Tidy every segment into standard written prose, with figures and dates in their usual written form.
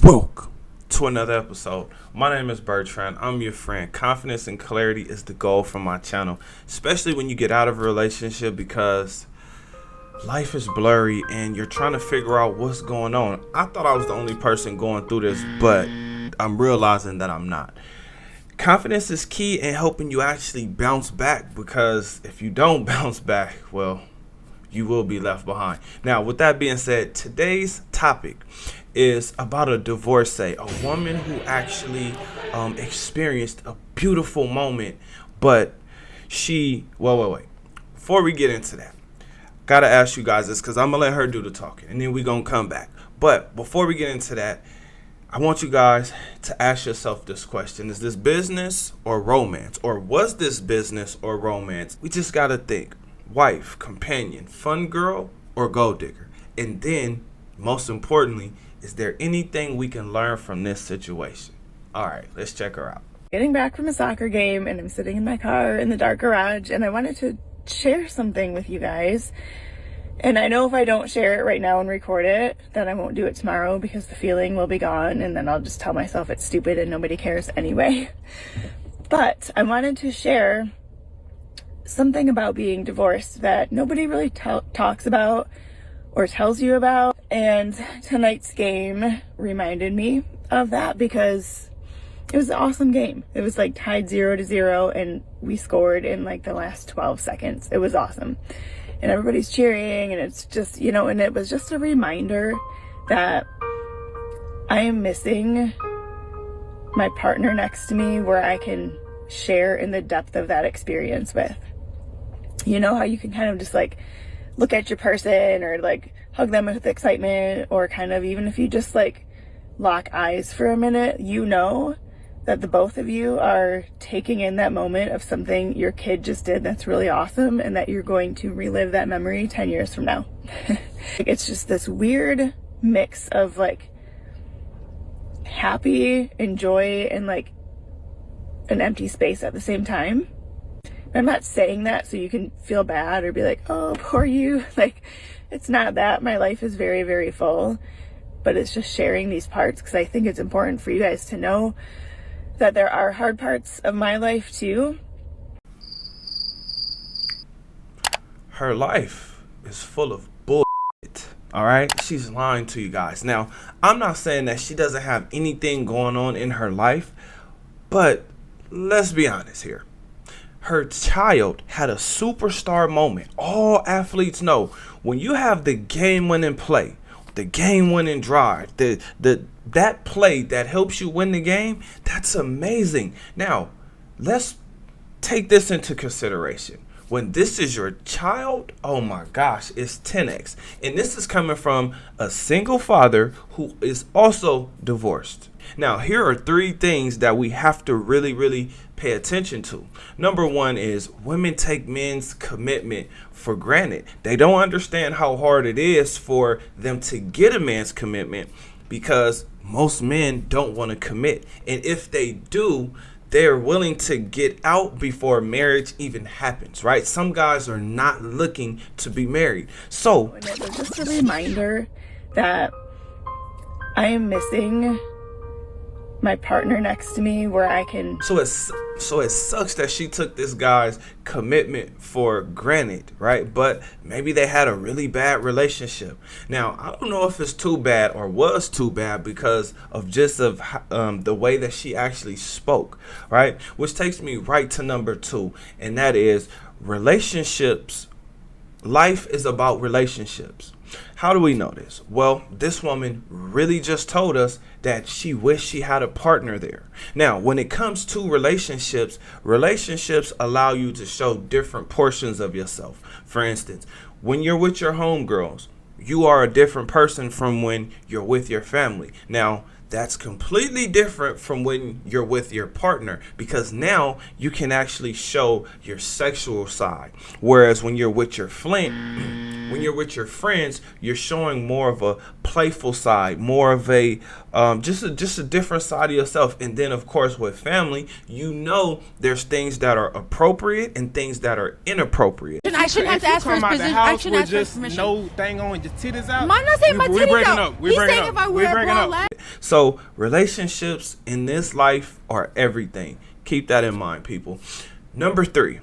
Welcome to another episode. My name is Bertrand. I'm your friend. Confidence and clarity is the goal for my channel, especially when you get out of a relationship because life is blurry and you're trying to figure out what's going on. I thought I was the only person going through this, but I'm realizing that I'm not. Confidence is key in helping you actually bounce back, because if you don't bounce back, well, you will be left behind. Now, with that being said, today's topic is about a divorcee, a woman who actually experienced a beautiful moment, but wait. Before we get into that, gotta ask you guys this, because I'm gonna let her do the talking and then we gonna come back. But before we get into that, I want you guys to ask yourself this question: is this business or romance? Or was this business or romance? We just gotta think: wife, companion, fun girl, or gold digger? And then, most importantly, is there anything we can learn from this situation? All right, let's check her out. Getting back from a soccer game, and I'm sitting in my car in the dark garage, and I wanted to share something with you guys. And I know if I don't share it right now and record it, then I won't do it tomorrow because the feeling will be gone, and then I'll just tell myself it's stupid and nobody cares anyway. But I wanted to share something about being divorced that nobody really talks about or tells you about. And tonight's game reminded me of that because it was an awesome game. It was like tied 0-0 and we scored in like the last 12 seconds. It was awesome. And everybody's cheering, and it's just, and it was just a reminder that I am missing my partner next to me where I can share in the depth of that experience with. You know how you can kind of just like look at your person or like hug them with excitement, or kind of even if you just like lock eyes for a minute, that the both of you are taking in that moment of something your kid just did that's really awesome, and that you're going to relive that memory 10 years from now. It's just this weird mix of like happy and joy and like an empty space at the same time. I'm not saying that so you can feel bad or be like, oh, poor you. Like, it's not that. My life is very, very full, but it's just sharing these parts because I think it's important for you guys to know that there are hard parts of my life too. Her life is full of bullshit. All right, she's lying to you guys. Now, I'm not saying that she doesn't have anything going on in her life, but let's be honest here. Her child had a superstar moment. All athletes know when you have the game-winning play, the game-winning drive, that play that helps you win the game, that's amazing. Now, let's take this into consideration. When this is your child, oh my gosh, it's 10x. And this is coming from a single father who is also divorced. Now, here are 3 things that we have to really pay attention to. Number 1 is women take men's commitment for granted. They don't understand how hard it is for them to get a man's commitment because most men don't want to commit. And if they do, they're willing to get out before marriage even happens, right? Some guys are not looking to be married. So, and it was just a reminder that I am missing my partner next to me where I can. So it sucks that she took this guy's commitment for granted, right? But maybe they had a really bad relationship. Now, I don't know if it's too bad or was too bad because of the way that she actually spoke, right? Which takes me right to number 2, and that is relationships. Life is about relationships. How do we know this? Well, this woman really just told us that she wished she had a partner there. Now, when it comes to relationships allow you to show different portions of yourself. For instance, when you're with your homegirls, you are a different person from when you're with your family. Now, that's completely different from when you're with your partner, because now you can actually show your sexual side. Whereas when you're with your friend, When you're with your friends, you're showing more of a playful side, more of a just a different side of yourself. And then, of course, with family, there's things that are appropriate and things that are inappropriate. I shouldn't have to ask for his position. I shouldn't ask for his permission. No thing on, just titties out. I'm not saying my titties out. He's saying if I wear a bra leg. So relationships in this life are everything. Keep that in mind, people. Number 3,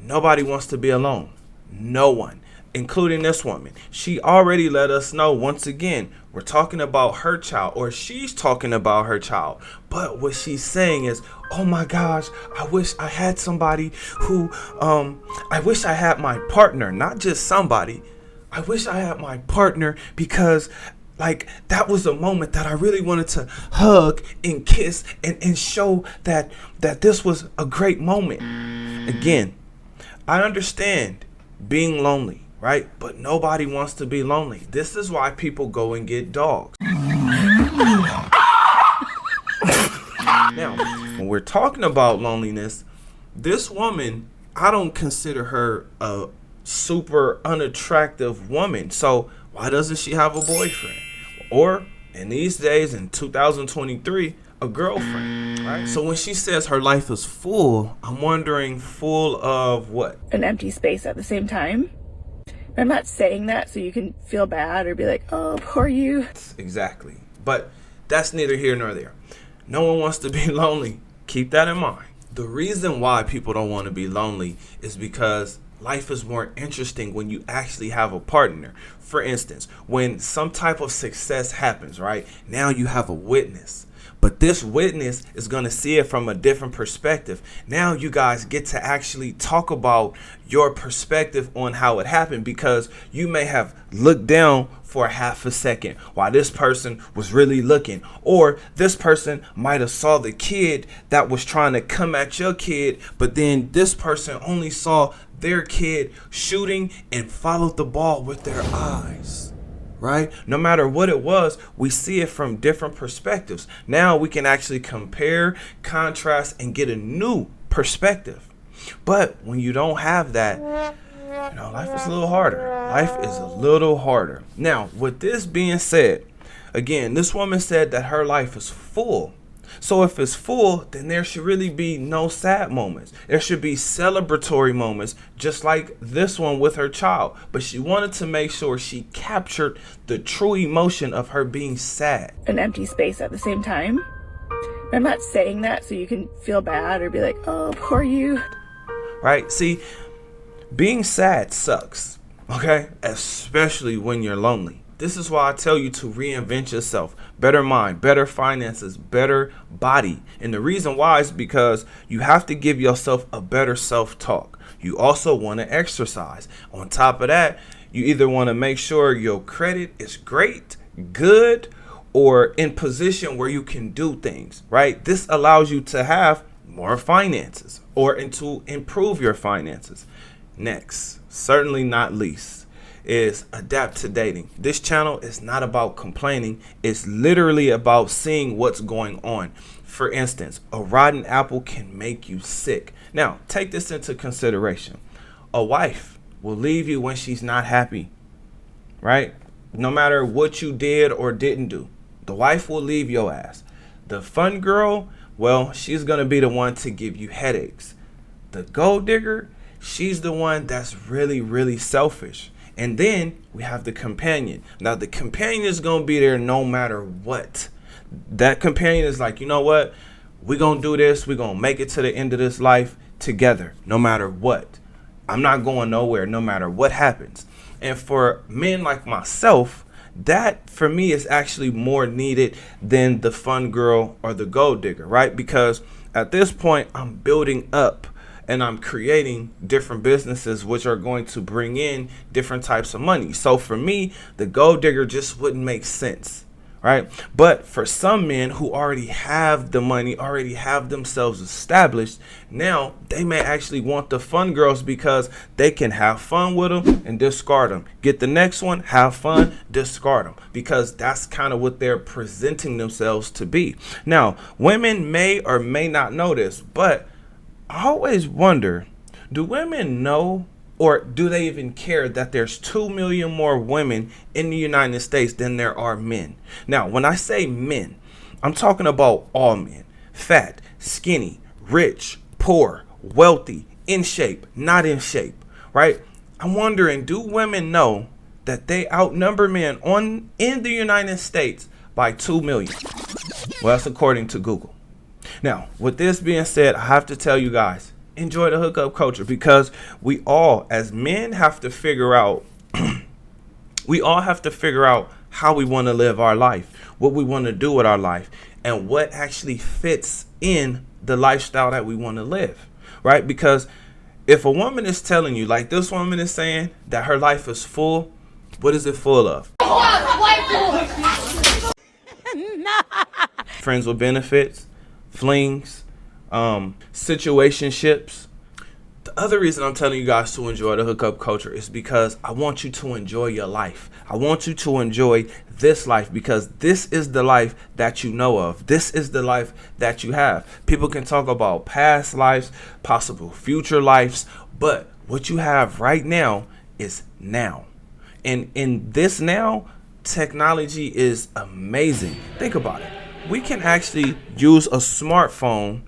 nobody wants to be alone. No one, including this woman. She already let us know, once again, we're talking about her child, or she's talking about her child. But what she's saying is, oh my gosh, I wish I had somebody who, I wish I had my partner, not just somebody. I wish I had my partner because like that was a moment that I really wanted to hug and kiss and show that this was a great moment. Again, I understand being lonely, right? But nobody wants to be lonely. This is why people go and get dogs. Now, when we're talking about loneliness, this woman, I don't consider her a super unattractive woman. So why doesn't she have a boyfriend? Or in these days, in 2023, a girlfriend, right? So when she says her life is full, I'm wondering full of what? An empty space at the same time. I'm not saying that so you can feel bad or be like, oh, poor you. Exactly. But that's neither here nor there. No one wants to be lonely. Keep that in mind. The reason why people don't want to be lonely is because life is more interesting when you actually have a partner. For instance, when some type of success happens, right? Now you have a witness. But this witness is going to see it from a different perspective. Now you guys get to actually talk about your perspective on how it happened, because you may have looked down for half a second while this person was really looking. Or this person might have saw the kid that was trying to come at your kid, but then this person only saw their kid shooting and followed the ball with their eyes. Right? No matter what it was, we see it from different perspectives. Now we can actually compare, contrast, and get a new perspective. But when you don't have that, life is a little harder. Life is a little harder. Now, with this being said, again, this woman said that her life is full. So if it's full, then there should really be no sad moments. There should be celebratory moments, just like this one with her child. But she wanted to make sure she captured the true emotion of her being sad. An empty space at the same time. I'm not saying that so you can feel bad or be like, oh, poor you. Right? See, being sad sucks, okay? Especially when you're lonely. This is why I tell you to reinvent yourself. Better mind, better finances, better body. And the reason why is because you have to give yourself a better self-talk. You also want to exercise. On top of that, you either want to make sure your credit is great, good, or in position where you can do things, right? This allows you to have more finances or to improve your finances. Next, certainly not least, is adapt to dating. This channel is not about complaining. It's literally about seeing what's going on. For instance, a rotten apple can make you sick. Now, take this into consideration. A wife will leave you when she's not happy, right? No matter what you did or didn't do, the wife will leave your ass. The fun girl, well, she's going to be the one to give you headaches. The gold digger, she's the one that's really, really selfish. And then we have the companion. Now, the companion is going to be there no matter what. That companion is like, you know what? We're going to do this. We're going to make it to the end of this life together, no matter what. I'm not going nowhere, no matter what happens. And for men like myself, that for me is actually more needed than the fun girl or the gold digger, right? Because at this point, I'm building up. And I'm creating different businesses which are going to bring in different types of money. So for me, the gold digger just wouldn't make sense, right? But for some men who already have the money, already have themselves established, now they may actually want the fun girls because they can have fun with them and discard them. Get the next one, have fun, discard them. Because that's kind of what they're presenting themselves to be. Now, women may or may not know this, but I always wonder, do women know Or do they even care that there's 2 million more women in the United States than there are men? Now, when I say men, I'm talking about all men. Fat, skinny, rich, poor, wealthy, in shape, not in shape, right? I'm wondering, do women know that they outnumber men in the United States by 2 million? Well, that's according to Google. Now, with this being said, I have to tell you guys, enjoy the hookup culture, because we all, as men, have to figure out how we want to live our life, what we want to do with our life, and what actually fits in the lifestyle that we want to live, right? Because if a woman is telling you, like this woman is saying, that her life is full, what is it full of? Friends with benefits, flings, situationships. The other reason I'm telling you guys to enjoy the hookup culture is because I want you to enjoy your life. I want you to enjoy this life, because this is the life that you know of. This is the life that you have. People can talk about past lives, possible future lives, but what you have right now is now. And in this now, technology is amazing. Think about it. We can actually use a smartphone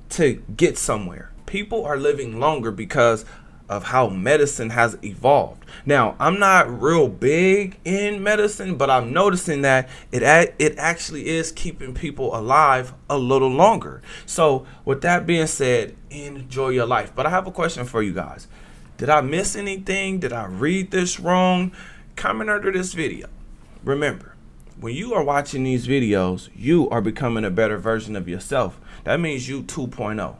to get somewhere. People are living longer because of how medicine has evolved. Now, I'm not real big in medicine, but I'm noticing that it actually is keeping people alive a little longer. So with that being said, enjoy your life. But I have a question for you guys. Did I miss anything? Did I read this wrong? Comment under this video. Remember, when you are watching these videos, you are becoming a better version of yourself. That means you 2.0.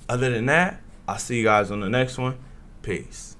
Other than that, I'll see you guys on the next one. Peace.